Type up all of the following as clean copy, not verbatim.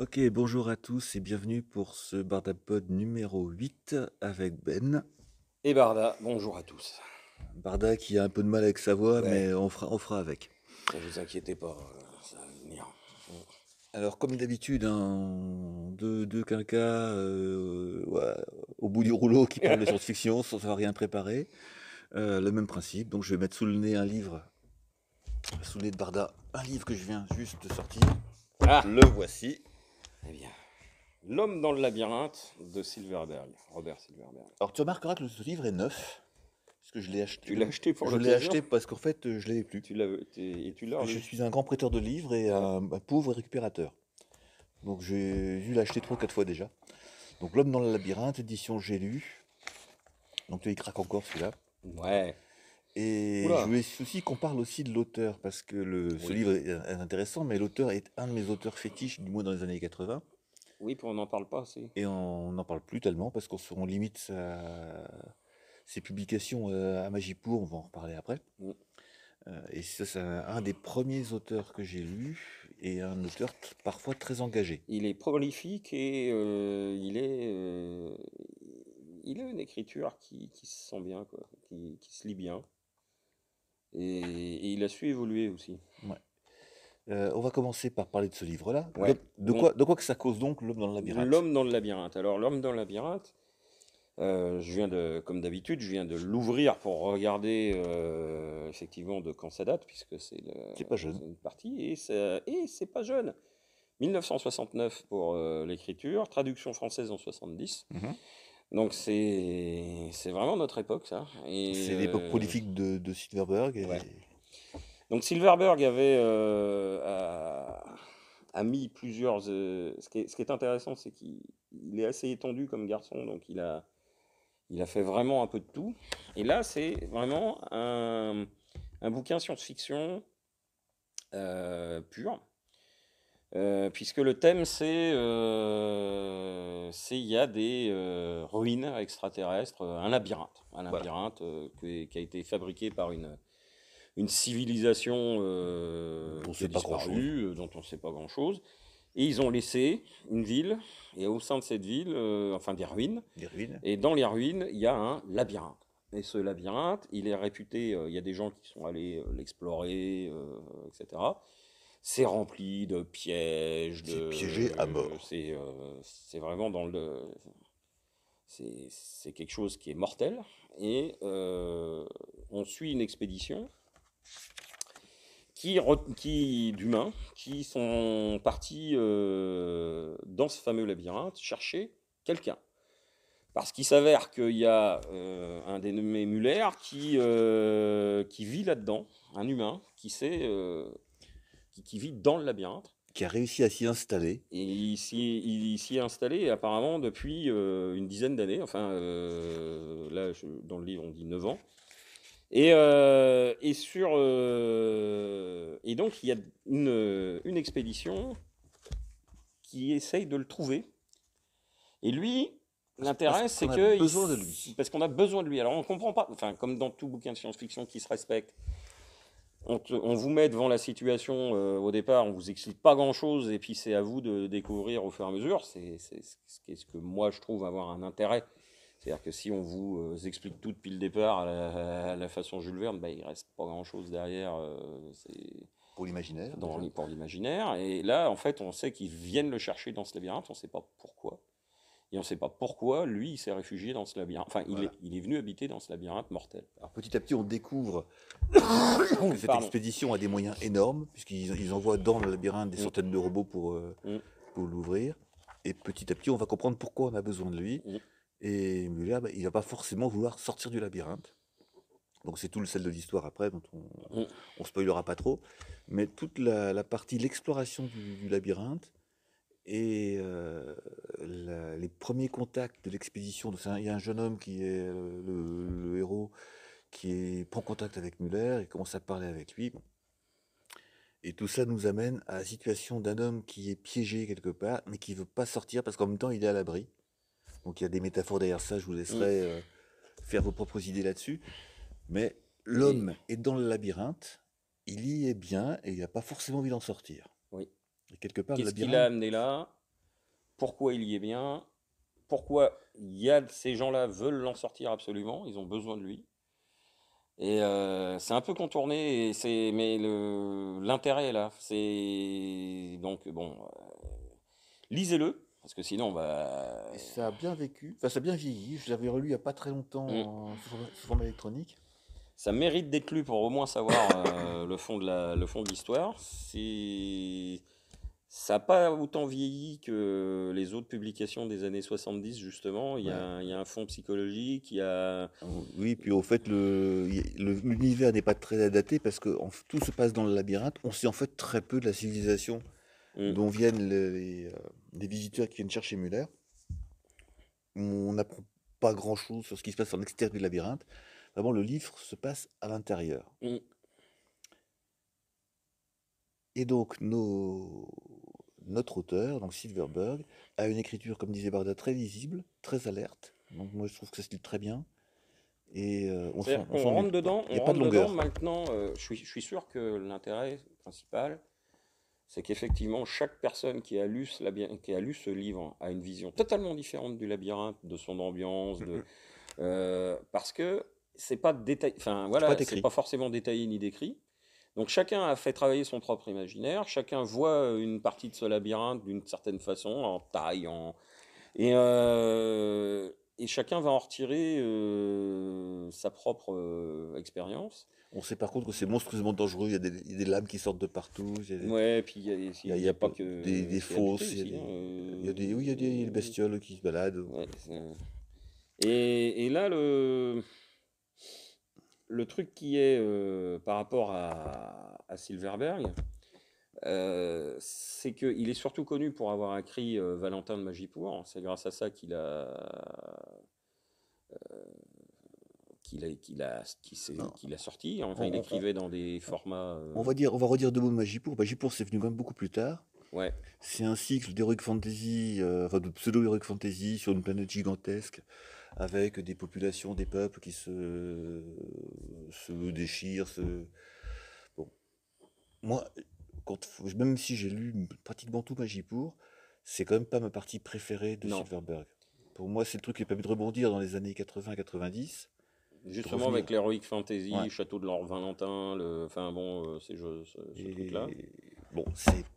Ok, bonjour à tous et bienvenue pour ce Bardapod numéro 8 avec Ben. Et Barda, bonjour à tous. Barda qui a un peu de mal avec sa voix, Ouais, mais on fera avec. ne vous inquiétez pas, ça va venir. Alors, comme d'habitude, deux quinquas ouais, au bout du rouleau qui parlent de science-fiction sans avoir rien préparé. Le même principe, donc je vais mettre sous le nez un livre, sous le nez de Barda, un livre que je viens juste de sortir. Ah, Le voici. eh bien, L'homme dans le labyrinthe de Silverberg, Robert Silverberg. Alors, tu remarqueras que ce livre est neuf, puisque je l'ai acheté. Tu l'as acheté pour Je l'ai l'occasion? acheté parce qu'en fait, je l'avais plus. Et tu l'as Je relu? suis un grand prêteur de livres et Ouais. un pauvre récupérateur. Donc j'ai dû l'acheter 3 ou 4 fois déjà. Donc L'homme dans le labyrinthe, édition J'ai lu. Donc il craque encore celui-là. Ouais. Et je Oula. voulais aussi qu'on parle aussi de l'auteur, parce que ce Oui. livre est intéressant, mais l'auteur est un de mes auteurs fétiches, du moins dans les années 80. Oui, puis on n'en parle pas assez. Et on n'en parle plus tellement, parce on limite ses publications à Magipour, on va en reparler après. Mm. Et ça, c'est un des premiers auteurs que j'ai lu, et un auteur parfois très engagé. Il est prolifique et il a une écriture qui se sent bien, quoi, qui se lit bien. Et il a su évoluer aussi. Ouais. On va commencer par parler de ce livre-là. Ouais. De quoi que ça cause donc L'homme dans le labyrinthe? L'homme dans le labyrinthe. Alors, l'homme dans le labyrinthe, comme d'habitude, je viens de l'ouvrir pour regarder effectivement de quand ça date, puisque C'est pas jeune. c'est une partie, et c'est pas jeune. 1969 pour l'écriture, traduction française en 70. Mhm. Donc c'est vraiment notre époque, ça. C'est l'époque prolifique de Silverberg. Ouais. Donc Silverberg a mis plusieurs. Ce qui est intéressant, c'est qu'il est assez étendu comme garçon, donc il a fait vraiment un peu de tout. Et là, c'est vraiment un bouquin science-fiction pur, puisque le thème, il y a des ruines extraterrestres, un Voilà. labyrinthe qui a été fabriqué par une civilisation On qui a sait pas grand-chose. disparu, dont on ne sait pas grand-chose. Et ils ont laissé une ville, et au sein de cette ville, enfin des ruines, Des ruines. et dans les ruines, il y a un labyrinthe. Et ce labyrinthe, il est réputé, il y a des gens qui sont allés l'explorer, etc. C'est rempli de pièges, C'est piégé à mort. c'est vraiment c'est quelque chose qui est mortel. Et on suit une expédition d'humains qui sont partis dans ce fameux labyrinthe chercher quelqu'un. Parce qu'il s'avère qu'il y a un dénommé Muller qui vit là-dedans, un humain qui vit dans le labyrinthe. Qui a réussi à s'y installer. Et il s'y est installé apparemment depuis une dizaine d'années. Enfin, là, dans le livre, on dit 9 ans. Et donc, il y a une expédition qui essaye de le trouver. Et lui, Parce l'intérêt, c'est qu'on a que besoin de lui. parce qu'on a besoin de lui. Alors, on ne comprend pas, enfin, comme dans tout bouquin de science-fiction qui se respecte, on vous met devant la situation au départ, on vous explique pas grand-chose, et puis c'est à vous de découvrir au fur et à mesure. C'est ce que moi, je trouve avoir un intérêt. C'est-à-dire que si on vous explique tout depuis le départ à la façon Jules Verne, bah, il reste pas grand-chose derrière. Pour l'imaginaire, déjà. Pour l'imaginaire. Et là, en fait, on sait qu'ils viennent le chercher dans ce labyrinthe, on ne sait pas pourquoi. Et on ne sait pas pourquoi, lui, il s'est réfugié dans ce labyrinthe. Enfin, Voilà. il est venu habiter dans ce labyrinthe mortel. Alors petit à petit, on découvre que cette Pardon. expédition a des moyens énormes, puisqu'ils envoient dans le labyrinthe des Mm, centaines de robots mm, pour l'ouvrir. Et petit à petit, on va comprendre pourquoi on a besoin de lui. mm, Et Muller, il va pas forcément vouloir sortir du labyrinthe. Donc c'est tout le sel de l'histoire après, dont mm. on spoilera pas trop. Mais toute la partie, l'exploration du labyrinthe et les premiers contacts de l'expédition. Il y a un jeune homme qui est le héros prend contact avec Muller et commence à parler avec lui. Bon. Et tout ça nous amène à la situation d'un homme qui est piégé quelque part, mais qui veut pas sortir parce qu'en même temps il est à l'abri. Donc il y a des métaphores derrière ça, je vous Mm. laisserai faire vos propres idées là-dessus. Mais Et l'homme est dans le labyrinthe, il y est bien et il n'a pas forcément envie d'en sortir. oui. Et quelque part, le Qu'est-ce qui l'a labyrinthe, amené là? pourquoi il y est bien, pourquoi ces gens-là veulent l'en sortir absolument, ils ont besoin de lui. Et c'est un peu contourné, mais l'intérêt est là. C'est donc bon, lisez-le, parce que sinon, bah, Et ça a bien vécu, enfin ça a bien vieilli. Je l'avais relu il n'y a pas très hmm, longtemps sous forme électronique. ça mérite d'être lu pour au moins savoir le fond de l'histoire. Ça n'a pas autant vieilli que les autres publications des années 70, justement. Ouais. Il y a un fond psychologique, il y a... Oui, puis au fait, l'univers n'est pas très daté parce que tout se passe dans le labyrinthe. On sait en fait très peu de la civilisation Hmm. dont viennent les visiteurs qui viennent chercher Muller. On n'apprend pas grand-chose sur ce qui se passe en extérieur du labyrinthe. Vraiment, le livre se passe à l'intérieur. Hmm. Et donc, notre auteur, donc Silverberg, a une écriture, comme disait Barda, très visible, très alerte. Donc moi, je trouve que ça se lit très bien. Et C'est-à-dire on qu'on s'ennuie rentre pas. dedans, Il n'y a pas de longueur. maintenant, je suis sûr que l'intérêt principal, c'est qu'effectivement, chaque personne qui a lu ce livre a une vision totalement différente du labyrinthe, de son ambiance, parce que c'est pas détaillé, enfin C'est pas voilà, c'est écrit. pas forcément détaillé ni décrit. Donc chacun a fait travailler son propre imaginaire, chacun voit une partie de ce labyrinthe d'une certaine façon, en taille, et, euh, et chacun va en retirer sa propre expérience. On sait par contre que c'est monstrueusement dangereux. Il y a des lames qui sortent de partout. Ouais, puis Il y y a a pas que des c'est habité fosses. aussi, hein, Oui, il y a des bestioles qui se baladent. ouais, et là, le truc qui est par rapport à Silverberg, c'est qu'il est surtout connu pour avoir écrit Valentin de Magipour. C'est grâce à ça qu'il a sorti. Enfin, il On, on- écrivait dans des formats. on va redire deux mots de Magipour. Magipour, c'est venu quand même beaucoup plus tard. Ouais. C'est un cycle d'heroic fantasy, enfin de pseudo-heroic fantasy sur une planète gigantesque, avec des populations, des peuples qui se déchirent. Bon. Moi, même si j'ai lu pratiquement tout Magipour, c'est quand même pas ma partie préférée de Non. Silverberg. Pour moi, c'est le truc qui a permis de rebondir dans les années 80-90, de Justement revenir. avec l'Heroic Fantasy, Ouais. Château de Lord Valentin, enfin bon, ce truc-là. Et bon,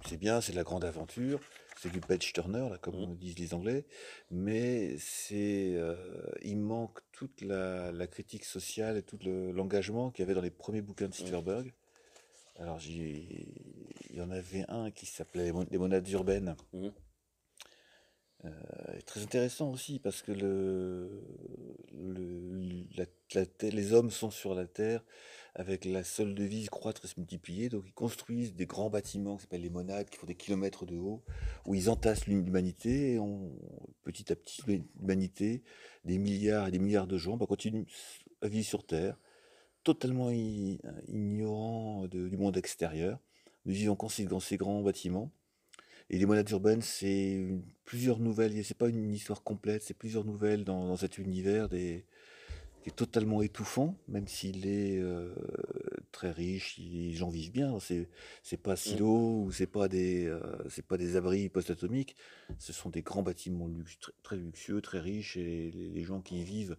c'est bien, c'est de la grande aventure, c'est du page turner, là, Mhm. comme disent les Anglais, mais il manque toute la critique sociale et tout l'engagement qu'il y avait dans les premiers bouquins de Mhm. Silverberg. Alors, il y en avait un qui s'appelait Les Monades urbaines. Mhm. Très intéressant aussi parce que les hommes sont sur la Terre avec la seule devise croître et se multiplier. Donc ils construisent des grands bâtiments qui s'appellent les monades, qui font des kilomètres de haut, où ils entassent l'humanité et petit à petit, l'humanité, des milliards et des milliards de gens, continuent à vivre sur Terre, totalement ignorants du monde extérieur. Nous vivons dans ces grands bâtiments. Et les monades urbaines, plusieurs nouvelles. C'est pas une histoire complète, c'est plusieurs nouvelles dans cet univers qui est totalement étouffant, même s'il est très riche. Les gens vivent bien. C'est pas Mhm. silo ou c'est pas des abris post-atomiques. Ce sont des grands bâtiments très, très luxueux, très riches, et les gens qui y vivent,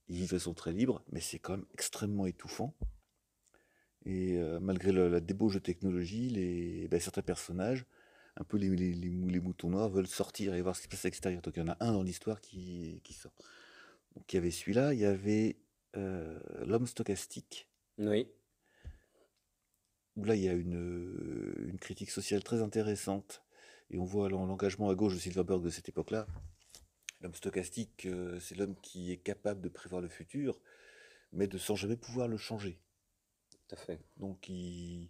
ils vivent de façon très libre, mais c'est quand même extrêmement étouffant. Et malgré la débauche de technologie, certains personnages, un peu les moutons noirs, veulent sortir et voir ce qui se passe à l'extérieur. Donc il y en a un dans l'histoire qui sort. Donc il y avait celui-là, il y avait L'homme stochastique, Oui. où là il y a une critique sociale très intéressante. Et on voit l'engagement à gauche de Silverberg de cette époque-là. L'homme stochastique, c'est l'homme qui est capable de prévoir le futur, mais sans jamais pouvoir le changer. Tout à fait. Donc Et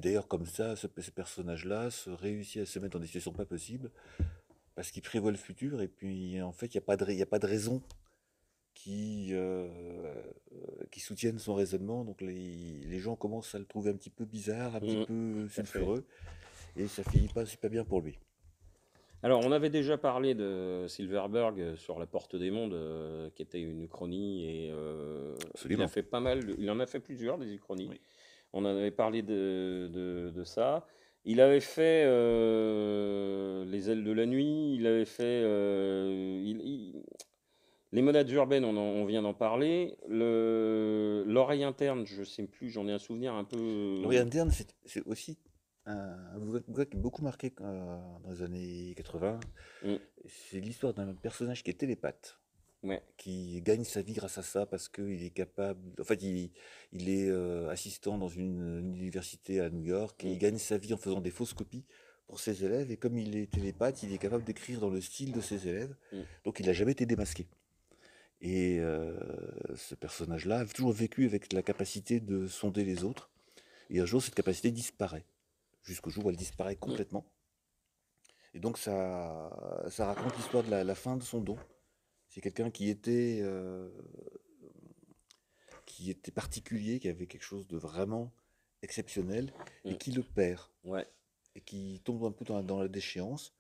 d'ailleurs, comme ça, ce personnage-là se réussit à se mettre dans des situations pas possibles parce qu'il prévoit le futur et puis en fait, il y a pas de raison qui, euh, qui soutienne son raisonnement. Donc les gens commencent à le trouver un petit peu bizarre, un petit Mhm. peu Tout à fait. sulfureux et ça finit pas super bien pour lui. Alors, on avait déjà parlé de Silverberg sur La Porte des Mondes, qui était une uchronie, et il a Absolument. fait pas mal, il en a fait plusieurs des uchronies. Oui. On en avait parlé de ça. Il avait fait Les Ailes de la Nuit, il avait fait les Monades urbaines, on vient d'en parler. L'Oreille interne, je sais plus, j'en ai un souvenir un Laurie peu. Interne, c'est aussi un bouquin qui a beaucoup marqué dans les années 80. Hmm, C'est l'histoire d'un personnage qui est télépathe, ouais, qui gagne sa vie grâce à ça parce qu'il est capable. En fait, il est assistant dans une université à New York et hmm, il gagne sa vie en faisant des fausses copies pour ses élèves. Et comme il est télépathe, il est capable d'écrire dans le style de ses élèves. hmm, Donc, il n'a jamais été démasqué. Et ce personnage-là a toujours vécu avec la capacité de sonder les autres. Et un jour, cette capacité disparaît, jusqu'au jour où elle disparaît hmm. complètement. Et donc, ça raconte l'histoire de la fin de son don. C'est quelqu'un qui était particulier, qui avait quelque chose de vraiment exceptionnel, et Hmm. qui le perd, Ouais, et qui tombe un peu dans la déchéance.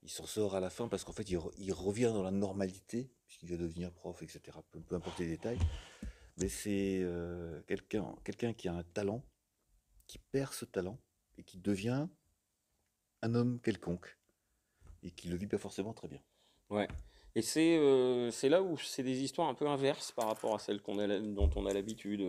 Il s'en sort à la fin parce qu'en fait, il revient dans la normalité, puisqu'il va devenir prof, etc. Peu importe les détails. Mais c'est quelqu'un qui a un talent, qui perd ce talent, et qui devient un homme quelconque, et qui le vit pas forcément très bien. ouais. Et c'est là où c'est des histoires un peu inverses par rapport à celles dont on a l'habitude.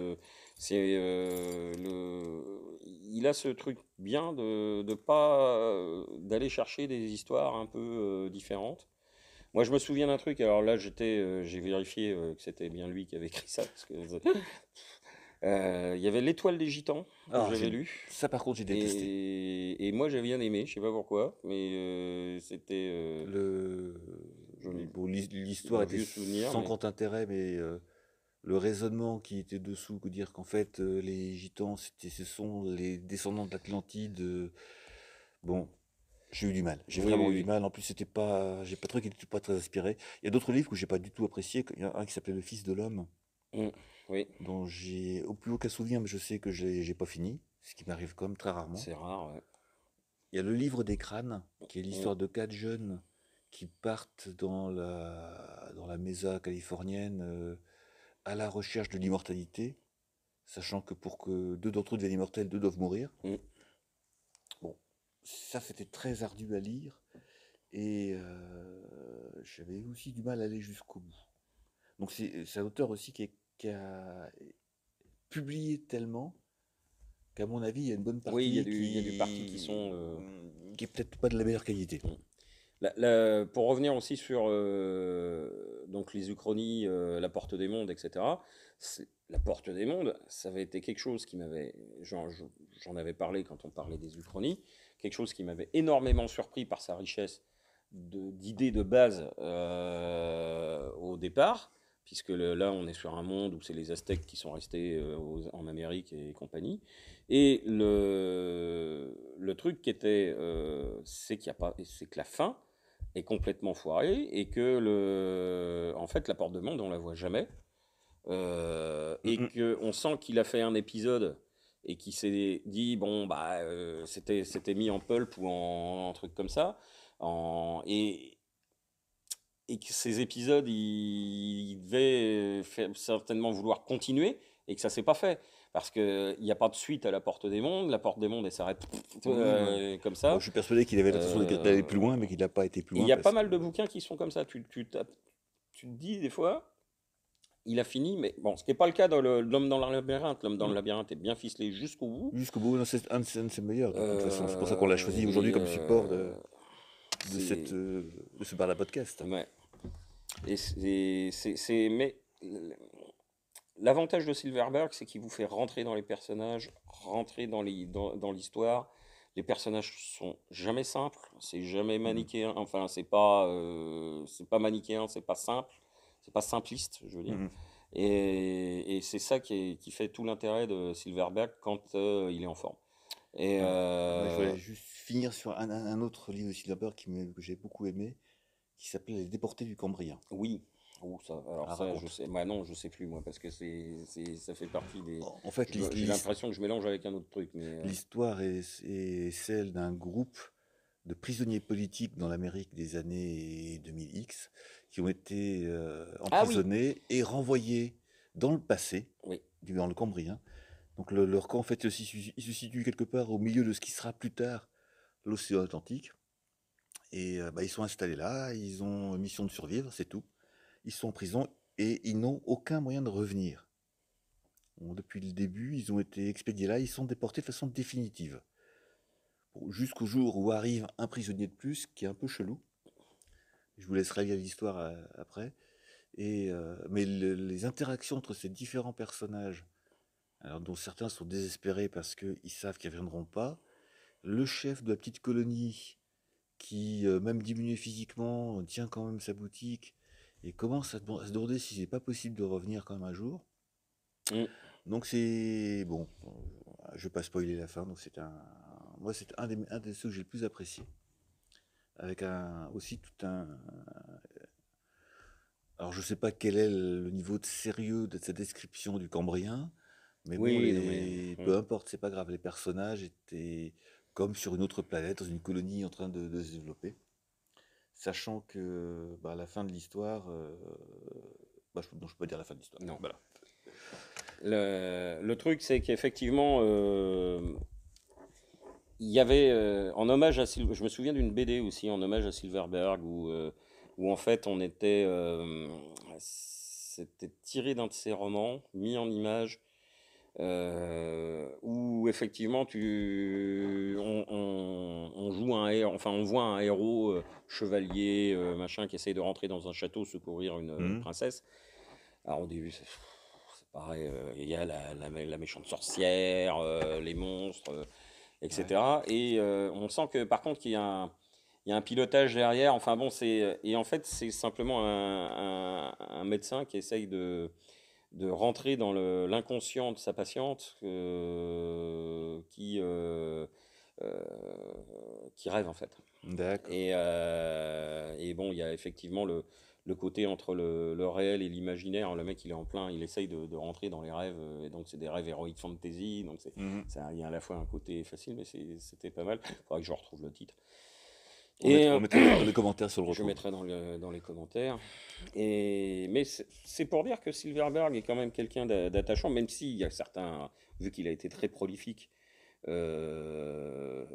Il a ce truc bien de pas d'aller chercher des histoires un peu différentes. Moi, je me souviens d'un truc. Alors là, j'ai vérifié que c'était bien lui qui avait écrit ça, parce que il y avait l'Étoile des Gitans que Ah, j'avais lu. ça par contre, j'ai détesté. Et moi, j'ai bien aimé, je sais pas pourquoi, mais c'était Le... joli, Bon, l'histoire un était vieux souvenir, sans mais grand intérêt, mais le raisonnement qui était dessous, que dire qu'en fait, les Gitans, ce sont les descendants de l'Atlantide. Bon, j'ai eu du mal. J'ai oui, vraiment oui, eu du oui. mal. En plus, j'ai pas trouvé qu'il était pas très inspiré. Il y a d'autres livres que j'ai pas du tout apprécié. Il y en a un qui s'appelait Le Fils de l'homme, Mm, oui, dont j'ai au plus aucun souvenir, mais je sais que j'ai pas fini, ce qui m'arrive quand même très rarement. c'est rare, ouais. Il y a Le Livre des crânes, qui est Mm, l'histoire de 4 jeunes qui partent dans la mesa californienne à la recherche de l'immortalité, sachant que pour que 2 d'entre eux deviennent immortels, 2 doivent mourir. mm. Bon, ça c'était très ardu à lire et j'avais aussi du mal à aller jusqu'au bout. Donc c'est un auteur aussi qui a publié tellement qu'à mon avis, il y a une bonne Oui, partie il y a des parties qui sont. qui est peut-être pas de la meilleure qualité. Mm. Pour revenir aussi sur donc les uchronies, la Porte des Mondes, etc. La Porte des Mondes, ça avait été quelque chose qui m'avait, j'en avais parlé quand on parlait des uchronies, quelque chose qui m'avait énormément surpris par sa richesse d'idées de base au départ, puisque là on est sur un monde où c'est les Aztèques qui sont restés en Amérique et compagnie. Et le truc qui était, c'est qu'il y a pas, c'est que la fin est complètement foirée et que en fait la Porte de Monde on la voit jamais Mm, et mm. que on sent qu'il a fait un épisode et qu'il s'est dit bon bah c'était mis en pulp ou en truc comme ça en, et que ces épisodes il devait certainement vouloir continuer et que ça s'est pas fait parce que il n'y a pas de suite à la Porte des Mondes, la Porte des Mondes elle s'arrête Oui, ouais. comme Bon, ça. je suis persuadé qu'il avait l'intention d'aller plus Euh, loin, mais qu'il n'a pas été plus et il loin y a pas parce que. mal de bouquins qui sont comme ça. Tu te dis des fois, il a fini, mais bon, ce qui n'est pas le cas dans l'homme dans le labyrinthe. L'homme dans le Mm. labyrinthe est bien ficelé jusqu'au bout. Jusqu'au bout, non, c'est un de ses meilleurs de toute façon. C'est pour ça qu'on l'a choisi aujourd'hui Et comme support c'est. de ce bar à podcast. Ouais. Et mais l'avantage de Silverberg, c'est qu'il vous fait rentrer dans les personnages, rentrer dans l'histoire. Les personnages sont jamais simples, c'est jamais Mm. manichéen. Enfin, c'est pas manichéen, c'est pas simple, c'est pas simpliste, je veux dire. Mm. Et c'est ça qui fait tout l'intérêt de Silverberg quand il est en forme. Et Moi, je voulais juste finir sur un autre livre de Silverberg que j'ai beaucoup aimé, qui s'appelait Les Déportés du Cambrien. oui, alors Ah, ça, je raconte. sais. Bah non, je sais plus moi, parce que ça fait partie des. En fait, J'ai l'impression que je mélange avec un autre truc, mais l'histoire est celle d'un groupe de prisonniers politiques dans l'Amérique des années 2000X qui ont été ah oui, emprisonnés et renvoyés dans le passé, oui, dans le Cambrien. Donc leur camp, en fait, il se situe quelque part au milieu de ce qui sera plus tard l'océan Atlantique. Et bah, ils sont installés là, ils ont mission de survivre, c'est tout. Ils sont en prison et ils n'ont aucun moyen de revenir. Bon, depuis le début, ils ont été expédiés là, ils sont déportés de façon définitive. Bon, jusqu'au jour où arrive un prisonnier de plus, qui est un peu chelou. Je vous laisserai lire l'histoire après. Mais les interactions entre ces différents personnages, alors dont certains sont désespérés parce qu'ils savent qu'ils ne reviendront pas, le chef de la petite colonie, qui, même diminué physiquement, tient quand même sa boutique et commence à se demander si c'est pas possible de revenir quand même un jour. Mm. Donc c'est bon, je vais pas spoiler la fin. Donc moi c'est un des ceux que j'ai le plus apprécié, avec aussi tout un. Alors je sais pas quel est le niveau de sérieux de sa description du Cambrien, mais bon, Oui, non mais. peu importe, c'est pas grave. Les personnages étaient comme sur une autre planète, dans une colonie en train de se développer. Sachant que bah, à la fin de l'histoire, bah, non, je peux pas dire la fin de l'histoire. Non. Voilà. Le truc, c'est qu'effectivement, il y avait, en hommage à je me souviens d'une BD aussi, en hommage à Silverberg, où en fait on était, c'était tiré d'un de ses romans, mis en image, où effectivement on joue enfin on voit un héros chevalier, machin, qui essaye de rentrer dans un château secourir une Mhm. princesse. Alors au début, c'est pareil, il y a la méchante sorcière, les monstres, Ouais. etc. Et on sent que par contre il y a un pilotage derrière. Enfin bon, et en fait c'est simplement un médecin qui essaye de rentrer dans l'inconscient de sa patiente, euh, qui rêve en fait. D'accord. Et bon, il y a effectivement le côté entre le réel et l'imaginaire. Le mec, il est en plein, il essaye de rentrer dans les rêves, et donc c'est des rêves heroic fantasy. Donc Mhm. il y a à la fois un côté facile, mais c'était pas mal. Il faudrait que je retrouve le titre. On Et mettra, on mettra dans les commentaires sur le je retour. mettrai dans les commentaires. Mais c'est pour dire que Silverberg est quand même quelqu'un d'attachant, même s'il y a certains, vu qu'il a été très prolifique, euh,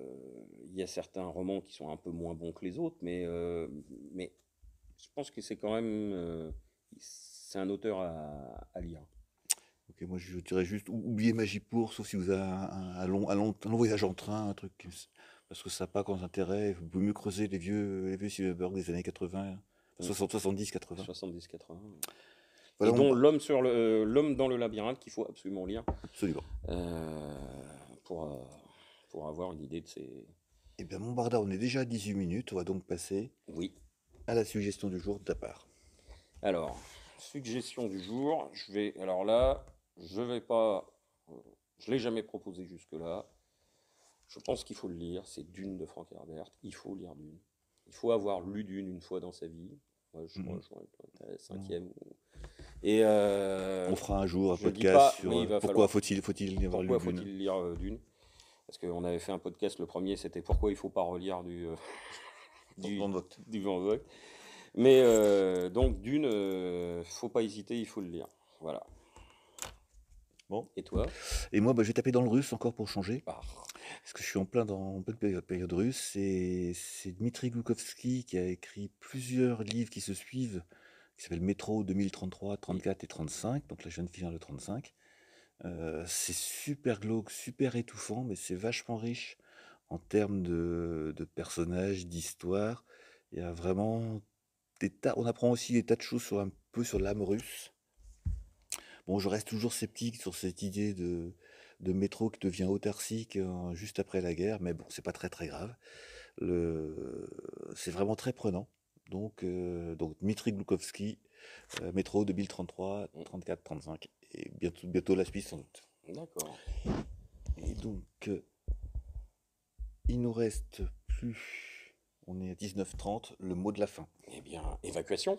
il y a certains romans qui sont un peu moins bons que les autres, mais je pense que c'est quand même, c'est un auteur à lire. Ok, moi je dirais juste oubliez Magipour, sauf si vous avez un long voyage en train, un truc. Parce que ça n'a pas grand intérêt. Vous pouvez mieux creuser les vieux Silverberg des années 80, Mm. 70, 80. 70-80. Et Voilà, dont l'homme dans le labyrinthe qu'il faut absolument lire, absolument. euh, pour, euh, pour avoir une idée de ces. Eh bien, mon Barda, on est déjà à 18 minutes. On va donc passer Oui. à la suggestion du jour de ta part. Alors, suggestion du jour, alors là, je vais pas, je l'ai jamais proposé jusque-là. Je pense qu'il faut le lire. C'est Dune de Frank Herbert. Il faut lire Dune. Il faut avoir lu Dune une fois dans sa vie. Moi, je Mhm. rejoins la cinquième. Et On fera un jour un je dis podcast pas, sur mais il va pourquoi falloir. faut-il y avoir lu Pourquoi Dune. faut-il lire Dune? Parce qu'on avait fait un podcast, le premier, c'était pourquoi il faut pas relire du, Dans le vote. du Van Vogt. Mais donc Dune, faut pas hésiter, il faut le lire. Voilà. Bon. Et toi? Et moi, bah, je vais taper dans le russe encore pour changer. Ah, Parce que je suis en pleine période russe. C'est Dmitri Gloukovski qui a écrit plusieurs livres qui se suivent, qui s'appellent Métro 2033, oui. 34 et 35. Donc là, je viens de finir le 35. C'est super glauque, super étouffant, mais c'est vachement riche en termes de personnages, d'histoire. Il y a vraiment on apprend aussi des tas de choses un peu sur l'âme russe. Bon, je reste toujours sceptique sur cette idée de métro qui devient autarcique juste après la guerre, mais bon, c'est pas très très grave. C'est vraiment très prenant. Donc Dmitri Gloukovski, métro 2033, 34, 35, et bientôt la suite sans doute. D'accord. Et donc, il nous reste plus, on est à 19h30, le mot de la fin. Eh bien, évacuation.